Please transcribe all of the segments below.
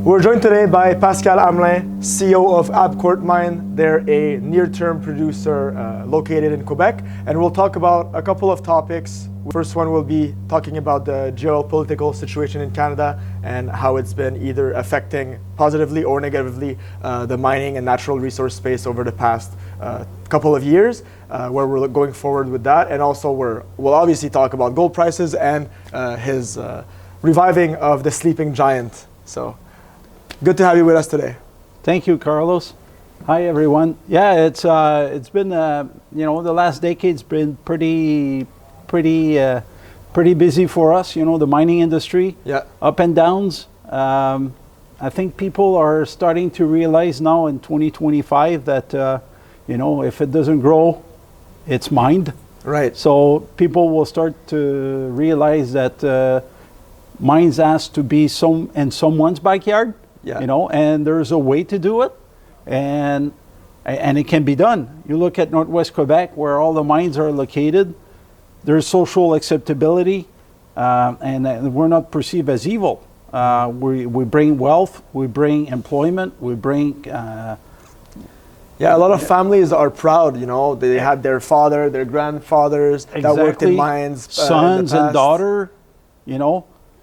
We're joined today by Pascal Hamelin, CEO of Abcourt Mines. They're a near-term producer located in Quebec, and we'll talk about a couple of topics. First one will be talking about the geopolitical situation in Canada and how it's been either affecting positively or negatively the mining and natural resource space over the past couple of years, where we're going forward with that. And also we'll obviously talk about gold prices and his reviving of the sleeping giant. So good to have you with us today. Thank you, Carlos. Hi, everyone. Yeah, it's been the last decade's been pretty busy for us. The mining industry. Yeah. Up and downs. I think people are starting to realize now in 2025 that if it doesn't grow, it's mined. Right. So people will start to realize that mines has to be in someone's backyard. Yeah. And there's a way to do it, and it can be done. You look at Northwest Quebec, where all the mines are located. There's social acceptability, and we're not perceived as evil. We bring wealth, we bring employment, we bring. A lot of families are proud. They had their father, their grandfathers that worked in mines. Sons and daughter.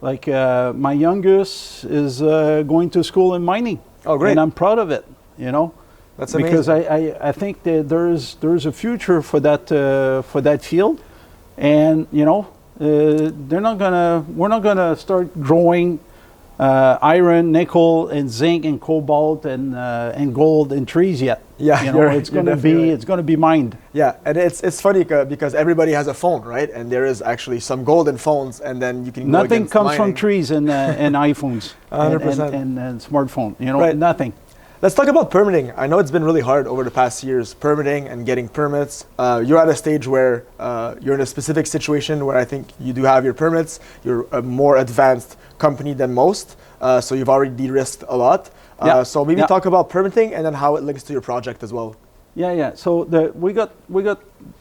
Like my youngest is going to school in mining. Oh, great! And I'm proud of it. That's amazing. Because I think that there's a future for that field, and we're not gonna start growing iron, nickel, and zinc, and cobalt, and gold in trees yet. Yeah, it's gonna be mined. Yeah, and it's funny because everybody has a phone, right? And there is actually some gold in phones, and then you can. Nothing comes from trees and iPhones 100%. and smartphone. Right. Nothing. Let's talk about permitting. I know it's been really hard over the past years, permitting and getting permits. You're at a stage where you're in a specific situation where I think you do have your permits. You're a more advanced company than most, so you've already de-risked a lot. So maybe talk about permitting and then how it links to your project as well. Yeah. So we got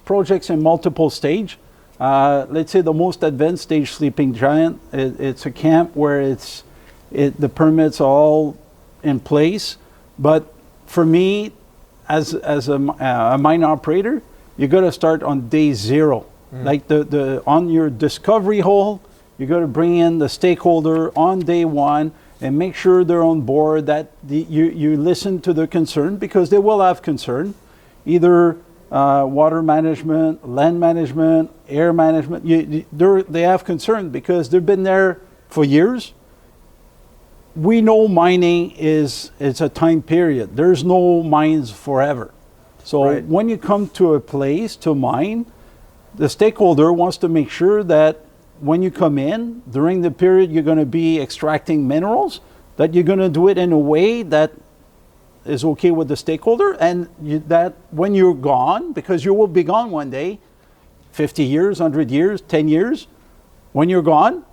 projects in multiple stage. Let's say the most advanced stage, Sleeping Giant. It's a camp where the permits are all in place. But for me, as a mine operator, you got to start on day zero. Like on your discovery hole, you got to bring in the stakeholder on day one and make sure they're on board. That you listen to the concern, because they will have concern, either water management, land management, air management. They have concern because they've been there for years. We know mining it's a time period. There's no mines forever. So when you come to a place to mine, the stakeholder wants to make sure that when you come in, during the period you're going to be extracting minerals, that you're going to do it in a way that is okay with the stakeholder, and that when you're gone, because you will be gone one day, 50 years, 100 years, 10 years, when you're gone,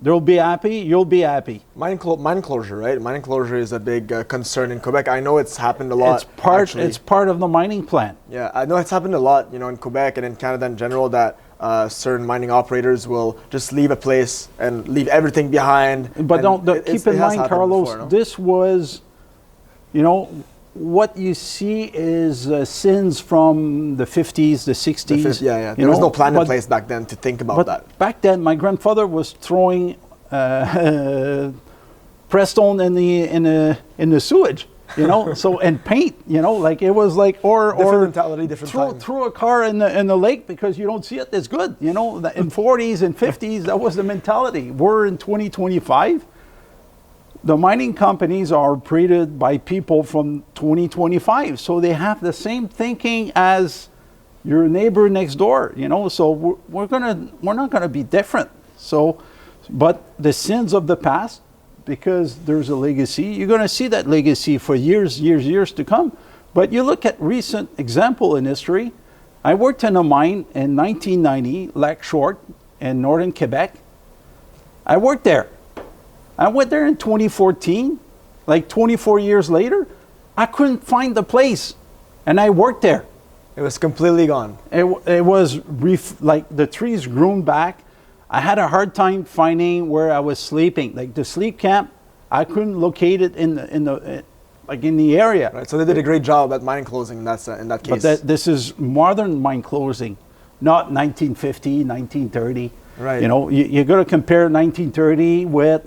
they'll be happy, you'll be happy. Mine closure, right? Mine closure is a big concern in Quebec. I know it's happened a lot. It's part of the mining plan. Yeah, I know it's happened a lot, in Quebec and in Canada in general, that certain mining operators will just leave a place and leave everything behind. But keep in mind, Carlos, before, this was, what you see is sins from the 50s, the 60s. There was no plan in place back then to think about that. Back then, my grandfather was throwing Prestone in the sewage, so, and paint, like it was like, or mentality, different throw a car in the lake because you don't see it as good, in 40s and 50s, that was the mentality. We're in 2025. The mining companies are operated by people from 2025, so they have the same thinking as your neighbor next door, So we're not gonna be different. So, but the sins of the past, because there's a legacy, you're gonna see that legacy for years to come. But you look at recent example in history. I worked in a mine in 1990, Lac Short, in northern Quebec. I worked there. I went there in 2014, like 24 years later. I couldn't find the place, and I worked there. It was completely gone. It was like the trees grew back. I had a hard time finding where I was sleeping. Like the sleep camp, I couldn't locate it in the area. Right. So they did a great job at mine closing in that case. But this is modern mine closing, not 1950, 1930. Right. You know, you got to compare 1930 with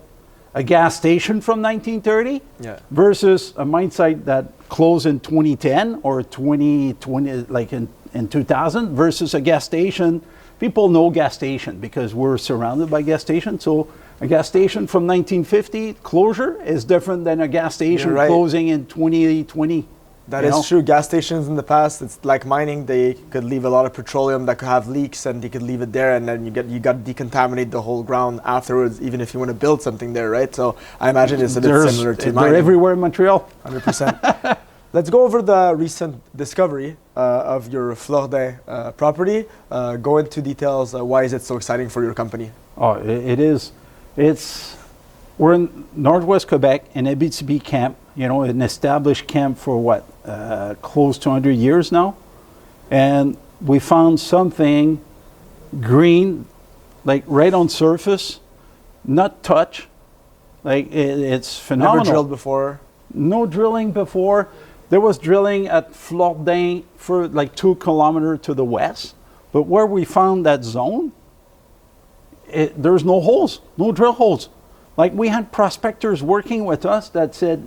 a gas station from 1930 versus a mine site that closed in 2010 or 2020, like in 2000, versus a gas station. People know gas station because we're surrounded by gas stations. So a gas station from 1950 closure is different than a gas station closing in 2020. That is true. Gas stations in the past, it's like mining. They could leave a lot of petroleum that could have leaks, and they could leave it there, and then you got to decontaminate the whole ground afterwards, even if you want to build something there, right? So I imagine it's a bit similar to mining. They're everywhere in Montreal. 100%. Let's go over the recent discovery of your Flordin property. Go into details. Why is it so exciting for your company? Oh, it is. We're in Northwest Quebec, in Abiti camp. You know, an established camp for what, close to 100 years now. And we found something green, like right on surface, not touch. Like it's phenomenal. Never drilled before? No drilling before. There was drilling at Flordin for like 2 kilometers to the west. But where we found that zone, there's no holes, no drill holes. Like we had prospectors working with us that said,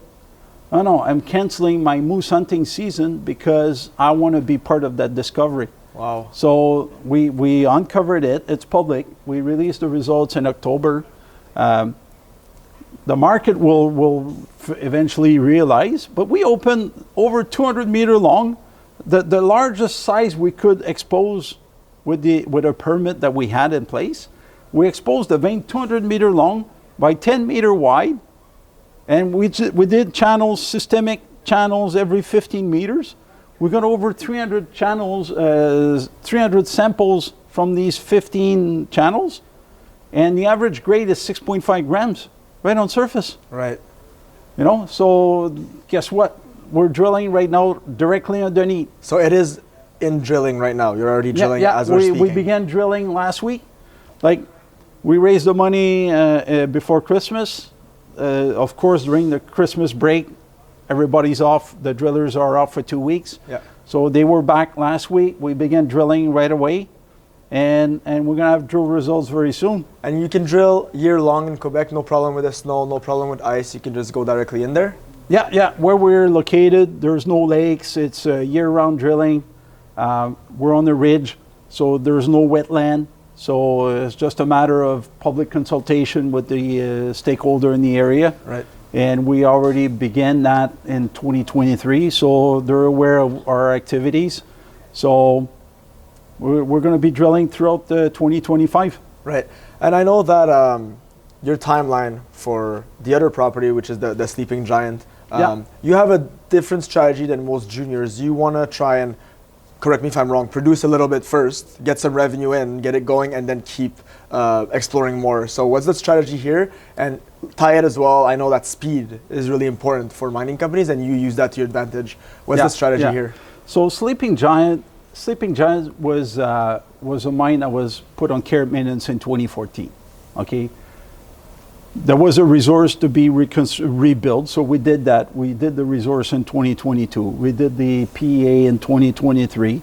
oh no, I'm canceling my moose hunting season because I want to be part of that discovery. Wow. So we uncovered it. It's public. We released the results in October. The market will eventually realize, but we opened over 200 meter long, the largest size we could expose with a permit that we had in place. We exposed the vein 200 meter long by 10 meter wide, and we did channels, systemic channels every 15 meters. We got over 300 channels, 300 samples from these 15 channels, and the average grade is 6.5 grams right on surface. Right. You know, so guess what? We're drilling right now directly underneath. So it is in drilling right now. You're already drilling as we're speaking. We began drilling last week. Like, we raised the money before Christmas. Of course, during the Christmas break, everybody's off. The drillers are off for 2 weeks. Yeah. So they were back last week. We began drilling right away. And we're going to have drill results very soon. And you can drill year-long in Quebec, no problem with the snow, no problem with ice. You can just go directly in there? Yeah. Where we're located, there's no lakes. It's year-round drilling. We're on the ridge, so there's no wetland. So it's just a matter of public consultation with the stakeholder in the area. Right. And we already began that in 2023, so they're aware of our activities. So we're going to be drilling throughout 2025. Right. And I know that your timeline for the other property, which is the Sleeping Giant, you have a different strategy than most juniors. You want to try and, correct me if I'm wrong, produce a little bit first, get some revenue in, get it going, and then keep exploring more. So what's the strategy here? And tie it as well. I know that speed is really important for mining companies, and you use that to your advantage. What's the strategy here? So Sleeping Giant was a mine that was put on care and maintenance in 2014. Okay, there was a resource to be rebuilt, so we did that. We did the resource in 2022. We did the PEA in 2023.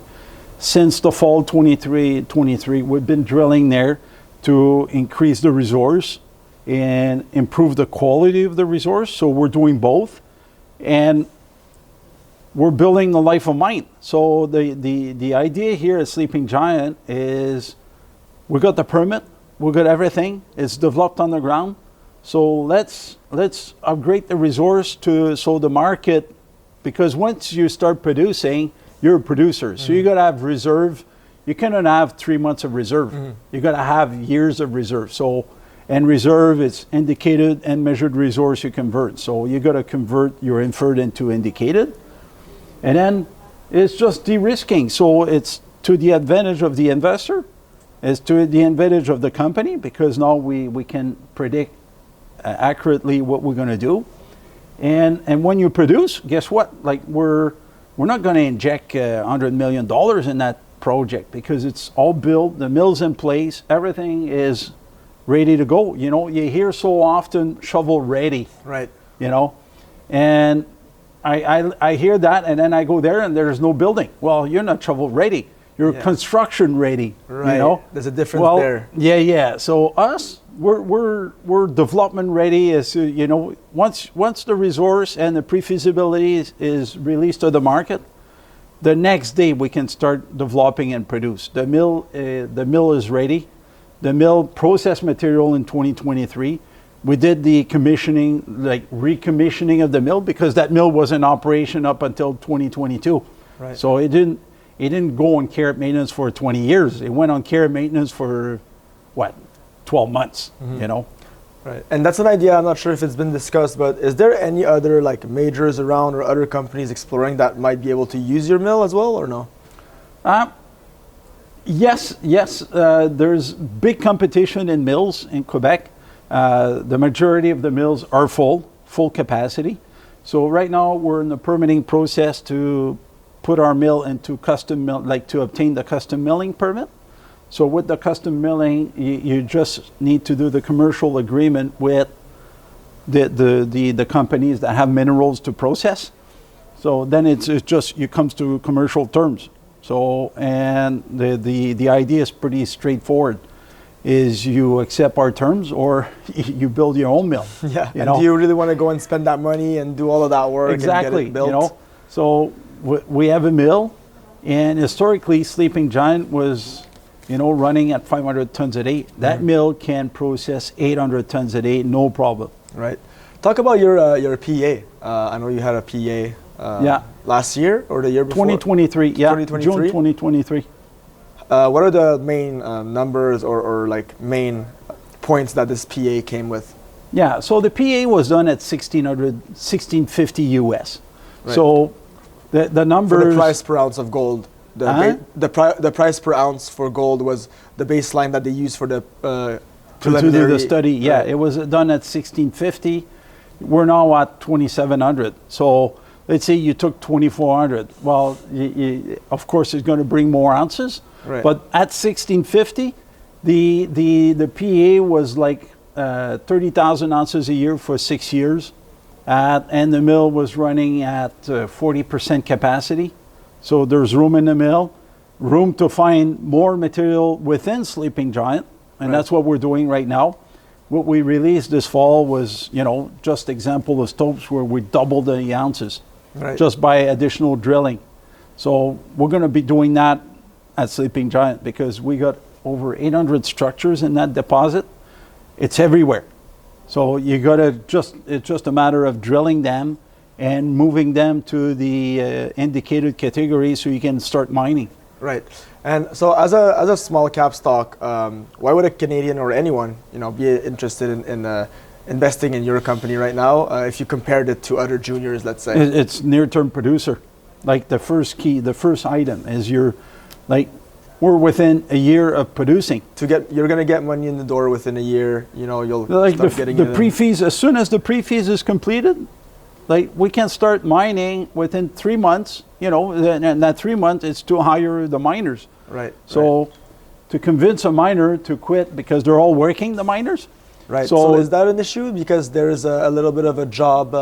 Since the fall 23, we've been drilling there to increase the resource and improve the quality of the resource. So we're doing both, and we're building the life of mine. So the idea here at Sleeping Giant is we got the permit, we got everything, it's developed on the ground. So let's upgrade the resource so the market, because once you start producing, you're a producer. So you got to have reserve. You cannot have 3 months of reserve. You got to have years of reserve. So, and reserve is indicated and measured resource you convert. So you got to convert your inferred into indicated. And then it's just de-risking. So it's to the advantage of the investor, it's to the advantage of the company, because now we can predict accurately what we're going to do. And when you produce, guess what? Like we're not going to inject $100 million in that project, because it's all built, the mill's in place, everything is ready to go. You know, you hear so often shovel ready. Right. You know, and I hear that, and then I go there and there's no building. Well, you're not shovel ready. You're construction ready. Right. You know, there's a difference there. Yeah. So us, we're development ready. As you know, once the resource and the pre-feasibility is released to the market, the next day we can start developing and produce. The mill is ready. The mill processed material in 2023. We did the commissioning, like recommissioning of the mill, because that mill was in operation up until 2022. Right. So it didn't go on care and maintenance for 20 years. It went on care and maintenance for 12 months, you know? Right. And that's an idea, I'm not sure if it's been discussed, but is there any other like majors around or other companies exploring that might be able to use your mill as well, or no? Yes. There's big competition in mills in Quebec. The majority of the mills are full capacity. So right now we're in the permitting process to put our mill into custom mill, like to obtain the custom milling permit. So with the custom milling, you just need to do the commercial agreement with the companies that have minerals to process. So then it comes to commercial terms. So, and the idea is pretty straightforward. Is you accept our terms or you build your own mill. Yeah. You know? Do you really want to go and spend that money and do all of that work Exactly, and get it built? you know. So we have a mill, and historically Sleeping Giant was, you know, running at 500 tons a day. That mill can process 800 tons a day, no problem. Right. Talk about your PEA. I know you had a PEA last year or the year before? 2023, yeah, 2023? June 2023. What are the main numbers or like main points that this PEA came with? Yeah, so the PEA was done at $1,650 US. Right. So the numbers... For the price per ounce of gold. The price per ounce for gold was the baseline that they used for the preliminary... To do the study, yeah. Right. It was done at $1,650. We're now at $2,700. So let's say you took $2,400. Well, of course, it's going to bring more ounces. Right. But at $1,650, the PEA was like 30,000 ounces a year for 6 years. And the mill was running at 40% capacity. So there's room in the mill, room to find more material within Sleeping Giant. And that's what we're doing right now. What we released this fall was, you know, just example of stopes where we doubled the ounces just by additional drilling. So we're going to be doing that at Sleeping Giant because we got over 800 structures in that deposit. It's everywhere. So you got to it's just a matter of drilling them and moving them to the indicated category so you can start mining. Right. And so as a small cap stock, why would a Canadian or anyone, you know, be interested in investing in your company right now if you compared it to other juniors, let's say? It's near-term producer. Like the first item is we're within a year of producing. You're going to get money in the door within a year. You know, you'll start getting the pre-feas. As soon as the pre-feas is completed, like we can start mining within 3 months. You know, and that 3 months is to hire the miners. Right. So to convince a miner to quit because they're all working, the miners. Right. So is that an issue? Because there's a little bit of a job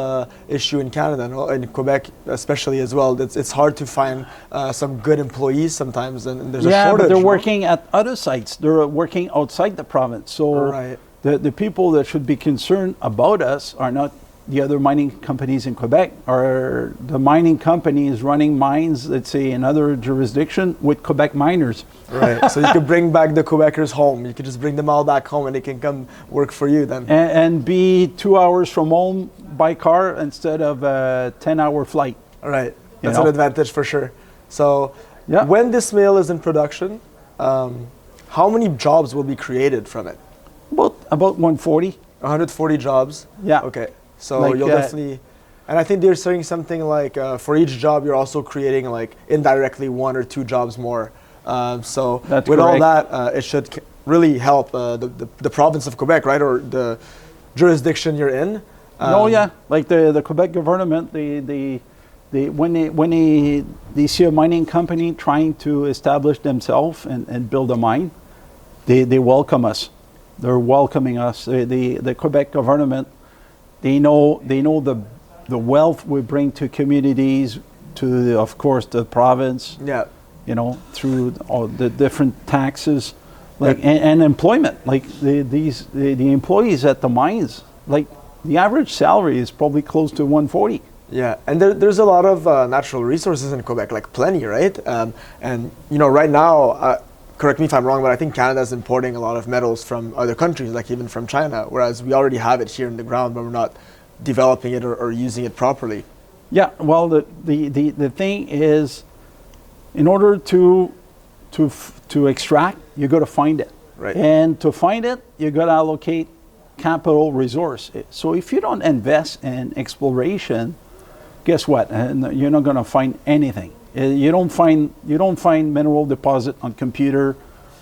issue in Canada, no? In Quebec especially as well. It's hard to find some good employees sometimes, and there's a shortage. Yeah, but they're working at other sites. They're working outside the province. So the people that should be concerned about us are not the other mining companies in Quebec, are the mining companies running mines, let's say, in other jurisdiction with Quebec miners. Right. So you could bring back the Quebecers home. You could just bring them all back home and they can come work for you then. And be 2 hours from home by car instead of a 10-hour flight. All right. That's an advantage for sure. So when this mill is in production, how many jobs will be created from it? About 140. 140 jobs? Yeah. Okay. So you'll definitely, and I think they're saying something like for each job you're also creating like indirectly 1 or 2 jobs more. So that's with correct. all that, it should really help the province of Quebec, right, or the jurisdiction you're in. Like the Quebec government, when they see a mining company trying to establish themselves and build a mine, they welcome us. They're welcoming us. The Quebec government, they know the wealth we bring to communities, to of course the province. Yeah. You know, through all the different taxes, like and employment. Like the employees at the mines, like the average salary is probably close to 140. Yeah, and there's a lot of natural resources in Quebec, like plenty, right? And you know, right now, correct me if I'm wrong, but I think Canada is importing a lot of metals from other countries, like even from China, whereas we already have it here in the ground, but we're not developing it or using it properly. Yeah, well, the thing is, in order to extract, you got to find it, Right. and to find it, you got to allocate capital resource. So if you don't invest in exploration, guess what? And you're not going to find anything. You don't find mineral deposit on computer,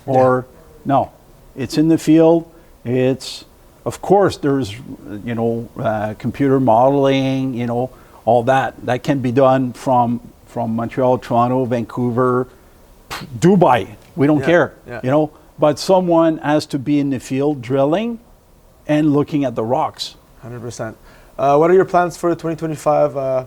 or no, it's in the field. It's, of course, there's computer modeling, all that can be done from Montreal, Toronto, Vancouver, Dubai. We don't care, but someone has to be in the field drilling and looking at the rocks. 100%. What are your plans for 2025?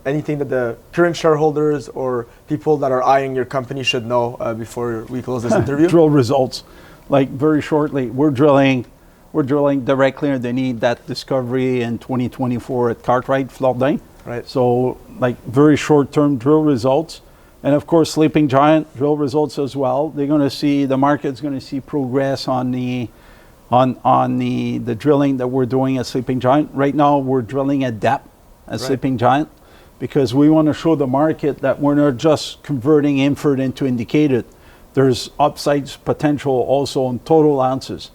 Anything that the current shareholders or people that are eyeing your company should know before we close this interview? Drill results. Like very shortly, we're drilling directly underneath that discovery in 2024 at Cartwright, Flordin. Right. So like very short-term drill results. And of course, Sleeping Giant drill results as well. They're going to see, the market's going to see progress on the drilling that we're doing at Sleeping Giant. Right now, we're drilling at depth at Sleeping Giant, because we want to show the market that we're not just converting inferred into indicated. There's upside potential also on total ounces.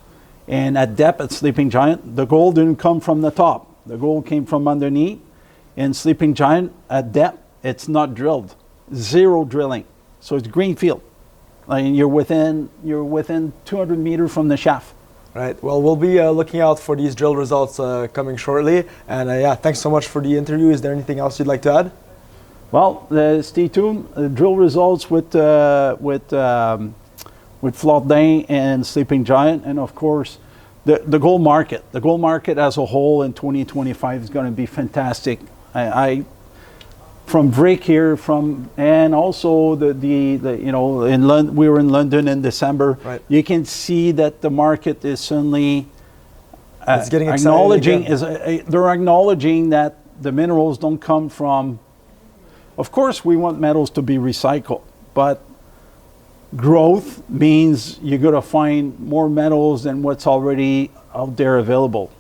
And at depth at Sleeping Giant, the gold didn't come from the top. The gold came from underneath. In Sleeping Giant, at depth, it's not drilled. Zero drilling. So it's greenfield. And you're within 200 meters from the shaft. Right. Well, we'll be looking out for these drill results coming shortly. And thanks so much for the interview. Is there anything else you'd like to add? Well, stay tuned. Drill results with Flordin and Sleeping Giant, and of course, the gold market. The gold market as a whole in 2025 is going to be fantastic. From break here, and also we were in London in December. Right. You can see that the market is suddenly it's getting acknowledging they're acknowledging that the minerals don't come from. Of course, we want metals to be recycled, but growth means you got to find more metals than what's already out there available.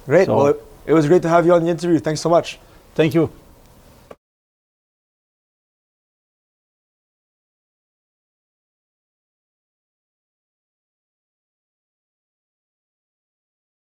Great. So, well, it was great to have you on the interview. Thanks so much. Thank you.